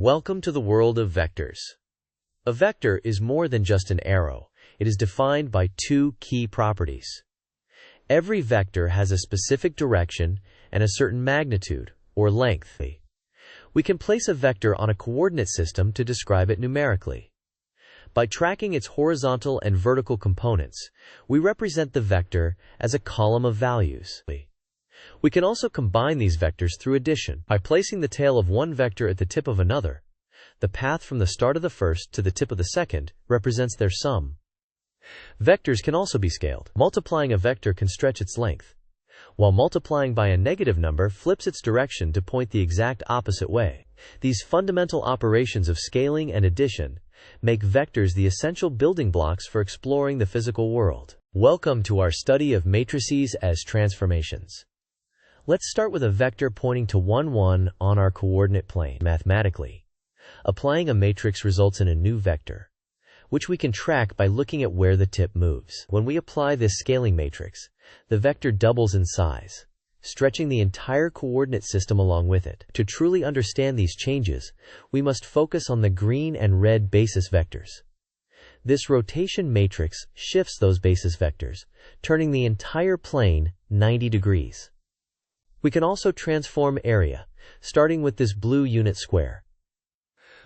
Welcome to the world of vectors. A vector is more than just an arrow. It is defined by two key properties. Every vector has a specific direction and a certain magnitude, or length. We can place a vector on a coordinate system to describe it numerically. By tracking its horizontal and vertical components, we represent the vector as a column of values. We can also combine these vectors through addition. By placing the tail of one vector at the tip of another, the path from the start of the first to the tip of the second represents their sum. Vectors can also be scaled. Multiplying a vector can stretch its length, while multiplying by a negative number flips its direction to point the exact opposite way. These fundamental operations of scaling and addition make vectors the essential building blocks for exploring the physical world. Welcome to our study of matrices as transformations. Let's start with a vector pointing to 1, 1 on our coordinate plane. Mathematically, applying a matrix results in a new vector, which we can track by looking at where the tip moves. When we apply this scaling matrix, the vector doubles in size, stretching the entire coordinate system along with it. To truly understand these changes, we must focus on the green and red basis vectors. This rotation matrix shifts those basis vectors, turning the entire plane 90 degrees. We can also transform area, starting with this blue unit square.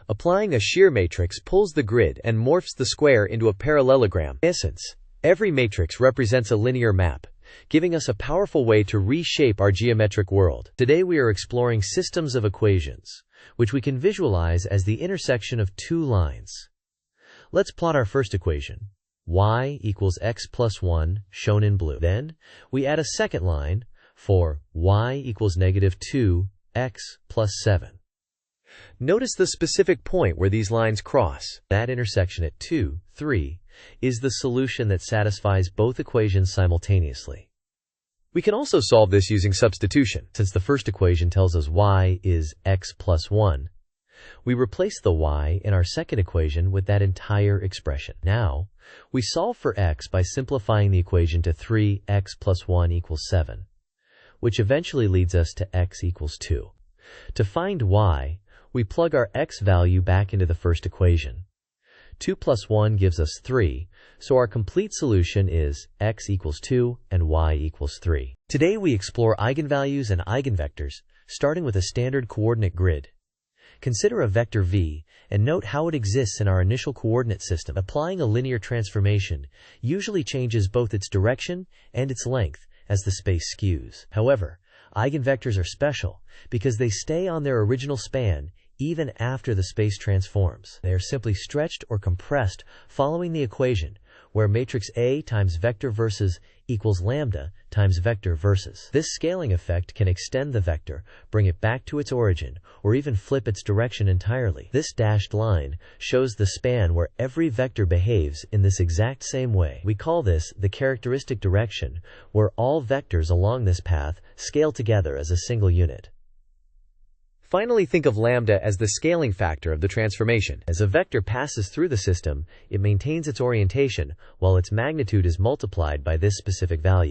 Applying a shear matrix pulls the grid and morphs the square into a parallelogram. In essence, every matrix represents a linear map, giving us a powerful way to reshape our geometric world. Today we are exploring systems of equations, which we can visualize as the intersection of two lines. Let's plot our first equation, y equals x plus 1, shown in blue. Then, we add a second line for y equals negative 2, x plus 7. Notice the specific point where these lines cross. That intersection at 2, 3 is the solution that satisfies both equations simultaneously. We can also solve this using substitution. Since the first equation tells us y is x plus 1, we replace the y in our second equation with that entire expression. Now, we solve for x by simplifying the equation to 3x plus 1 equals 7, which eventually leads us to x equals 2. To find y, we plug our x value back into the first equation. 2 plus 1 gives us 3, so our complete solution is x equals 2 and y equals 3. Today we explore eigenvalues and eigenvectors, starting with a standard coordinate grid. Consider a vector v, and note how it exists in our initial coordinate system. Applying a linear transformation usually changes both its direction and its length as the space skews. However, eigenvectors are special because they stay on their original span even after the space transforms. They are simply stretched or compressed following the equation, where matrix A times vector versus equals lambda times vector versus. This scaling effect can extend the vector, bring it back to its origin, or even flip its direction entirely. This dashed line shows the span where every vector behaves in this exact same way. We call this the characteristic direction, where all vectors along this path scale together as a single unit. Finally, think of lambda as the scaling factor of the transformation. As a vector passes through the system, it maintains its orientation, while its magnitude is multiplied by this specific value.